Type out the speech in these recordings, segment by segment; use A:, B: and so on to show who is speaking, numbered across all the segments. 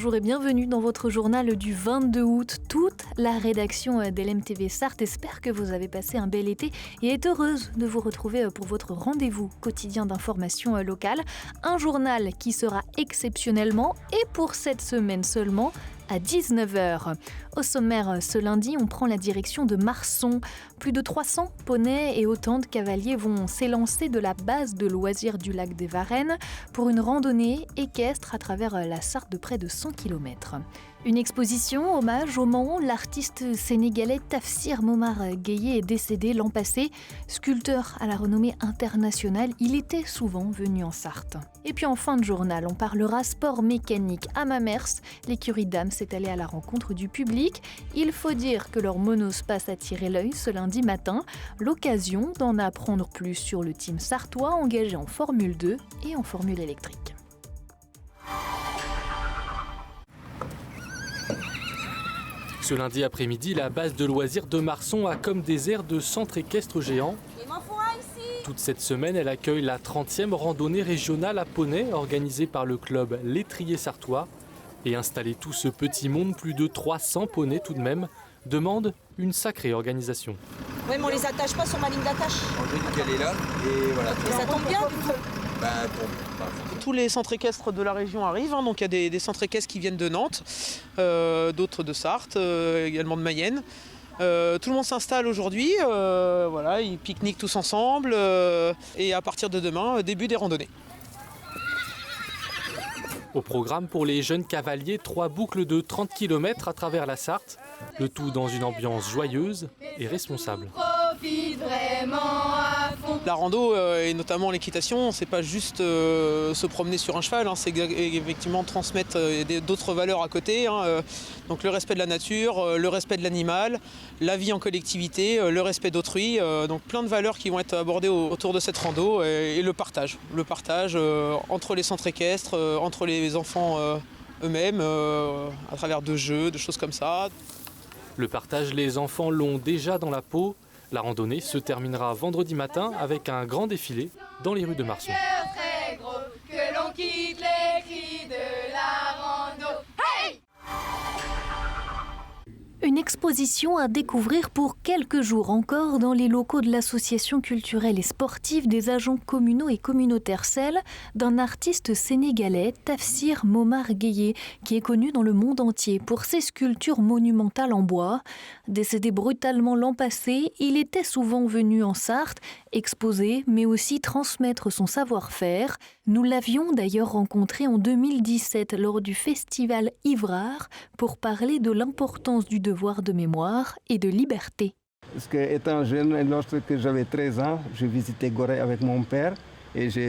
A: bonjour et bienvenue dans votre journal du 22 août. Toute la rédaction d'LMTV Sarthe espère que vous avez passé un bel été et est heureuse de vous retrouver pour votre rendez-vous quotidien d'information locale. Un journal qui sera exceptionnellement, et pour cette semaine seulement, à 19h. Au sommaire, ce lundi, on prend la direction de Marson. Plus de 300 poneys et autant de cavaliers vont s'élancer de la base de loisirs du lac des Varennes pour une randonnée équestre à travers la Sarthe de près de 100 km. Une exposition hommage au Mans. L'artiste sénégalais Tafsir Momar Gueye est décédé l'an passé. Sculpteur à la renommée internationale, il était souvent venu en Sarthe. Et puis en fin de journal, on parlera sport mécanique à Mamers. L'écurie Dams s'est allée à la rencontre du public. Il faut dire que leur monospace a tiré l'œil ce lundi matin. L'occasion d'en apprendre plus sur le team sartois engagé en Formule 2 et en Formule électrique.
B: Ce lundi après-midi, la base de loisirs de Marson a comme des airs de centre équestre géant. Toute cette semaine, elle accueille la 30e randonnée régionale à poney organisée par le club L'Étrier Sartois. Et installer tout ce petit monde, plus de 300 poneys tout de même, demande une sacrée organisation.
C: Oui, mais on les attache pas sur ma ligne d'attache.
D: On veut qu'elle est là et voilà.
C: Et ça tombe bien.
E: Tous les centres équestres de la région arrivent, donc il y a des centres équestres qui viennent de Nantes, d'autres de Sarthe, également de Mayenne. Tout le monde s'installe aujourd'hui, ils pique-niquent tous ensemble et à partir de demain, début des randonnées.
B: Au programme pour les jeunes cavaliers, 3 boucles de 30 km à travers la Sarthe, le tout dans une ambiance joyeuse et responsable.
E: La rando et notamment l'équitation, c'est pas juste se promener sur un cheval, c'est effectivement transmettre d'autres valeurs à côté. Donc le respect de la nature, le respect de l'animal, la vie en collectivité, le respect d'autrui. Donc plein de valeurs qui vont être abordées autour de cette rando et le partage. Le partage entre les centres équestres, entre les enfants eux-mêmes, à travers de jeux, de choses comme ça.
B: Le partage, les enfants l'ont déjà dans la peau. La randonnée se terminera vendredi matin avec un grand défilé dans les rues de Marson.
F: Très gros, que l'on quitte les cris de la rando. Hey!
A: Une exposition à découvrir pour quelques jours encore dans les locaux de l'association culturelle et sportive des agents communaux et communautaires, celle d'un artiste sénégalais, Tafsir Momar Gueye, qui est connu dans le monde entier pour ses sculptures monumentales en bois. Décédé brutalement l'an passé, il était souvent venu en Sarthe, exposer mais aussi transmettre son savoir-faire. Nous l'avions d'ailleurs rencontré en 2017 lors du festival Ivrard pour parler de l'importance du devoir de mémoire et de liberté.
G: Parce que, étant jeune, lorsque j'avais 13 ans, je visitais Gorée avec mon père et je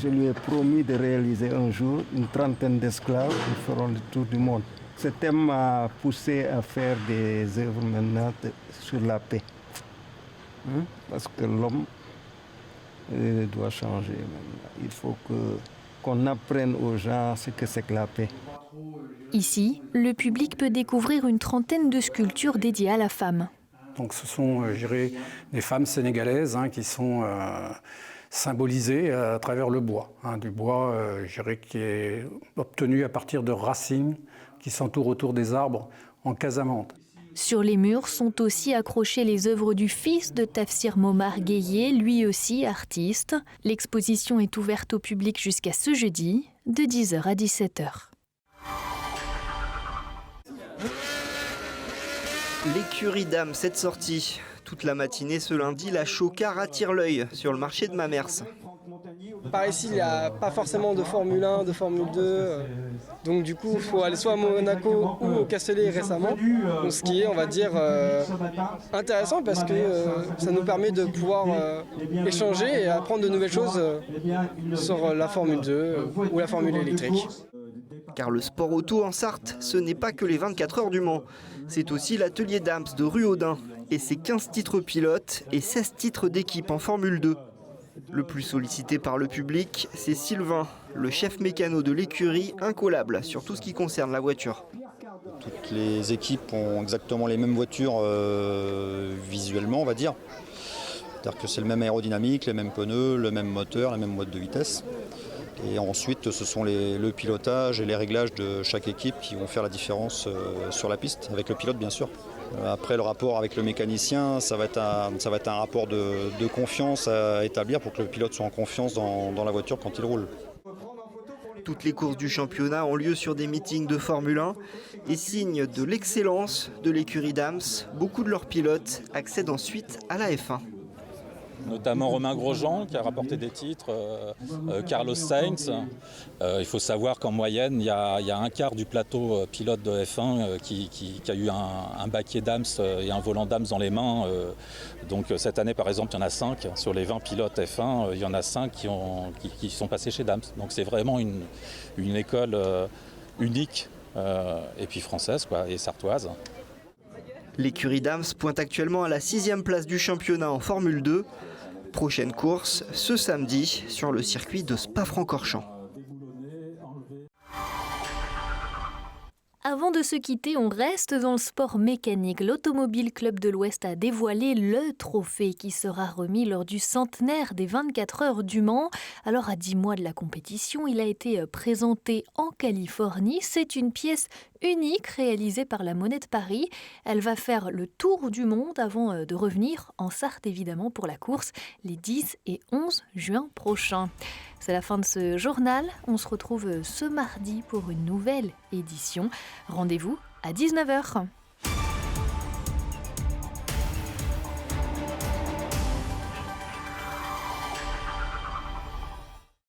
G: lui ai promis de réaliser un jour une trentaine d'esclaves qui feront le tour du monde. Ce thème m'a poussé à faire des œuvres maintenant sur la paix. Parce que l'homme doit changer maintenant. Il faut qu'on apprenne aux gens ce que c'est que la paix.
A: Ici, le public peut découvrir une trentaine de sculptures dédiées à la femme.
H: Donc ce sont, des femmes sénégalaises qui sont symbolisées à travers le bois. Du bois, qui est obtenu à partir de racines qui s'entourent autour des arbres en casamante.
A: Sur les murs sont aussi accrochées les œuvres du fils de Tafsir Momar Gueye, lui aussi artiste. L'exposition est ouverte au public jusqu'à ce jeudi, de 10h à 17h.
I: L'écurie Dame, cette sortie. Toute la matinée ce lundi, la Chocard attire l'œil sur le marché de Mamers.
J: Par ici, il n'y a pas forcément de Formule 1, de Formule 2. Donc du coup, il faut aller soit à Monaco ou au Castellet récemment. Donc, ce qui est, on va dire, intéressant parce que ça nous permet de pouvoir échanger et apprendre de nouvelles choses sur la Formule 2 ou la Formule électrique.
I: Car le sport auto en Sarthe, ce n'est pas que les 24 heures du Mans. C'est aussi l'atelier Dams de Ruaudin et ses 15 titres pilotes et 16 titres d'équipe en Formule 2. Le plus sollicité par le public, c'est Sylvain, le chef mécano de l'écurie, incollable sur tout ce qui concerne la voiture.
K: Toutes les équipes ont exactement les mêmes voitures visuellement, on va dire. C'est-à-dire que c'est le même aérodynamique, les mêmes pneus, le même moteur, la même boîte de vitesse. Et ensuite, ce sont le pilotage et les réglages de chaque équipe qui vont faire la différence sur la piste, avec le pilote bien sûr. Après, le rapport avec le mécanicien, ça va être un rapport de confiance à établir pour que le pilote soit en confiance dans la voiture quand il roule.
I: Toutes les courses du championnat ont lieu sur des meetings de Formule 1 et signe de l'excellence de l'écurie Dams, beaucoup de leurs pilotes accèdent ensuite à la F1.
L: Notamment Romain Grosjean qui a rapporté des titres, Carlos Sainz. Il faut savoir qu'en moyenne, il y a un quart du plateau pilote de F1 qui a eu un baquet Dams et un volant Dams dans les mains. Donc cette année, par exemple, il y en a 5. Sur les 20 pilotes F1, il y en a 5 qui sont passés chez Dams. Donc c'est vraiment une école unique, et puis française et sartoise.
I: L'écurie Dams pointe actuellement à la 6e place du championnat en Formule 2. Prochaine course ce samedi sur le circuit de Spa-Francorchamps.
A: Avant de se quitter, on reste dans le sport mécanique. L'Automobile Club de l'Ouest a dévoilé le trophée qui sera remis lors du centenaire des 24 heures du Mans. Alors à 10 mois de la compétition, il a été présenté en Californie. C'est une pièce unique réalisée par la Monnaie de Paris. Elle va faire le tour du monde avant de revenir en Sarthe évidemment pour la course les 10 et 11 juin prochains. C'est la fin de ce journal. On se retrouve ce mardi pour une nouvelle édition. Rendez-vous à 19h.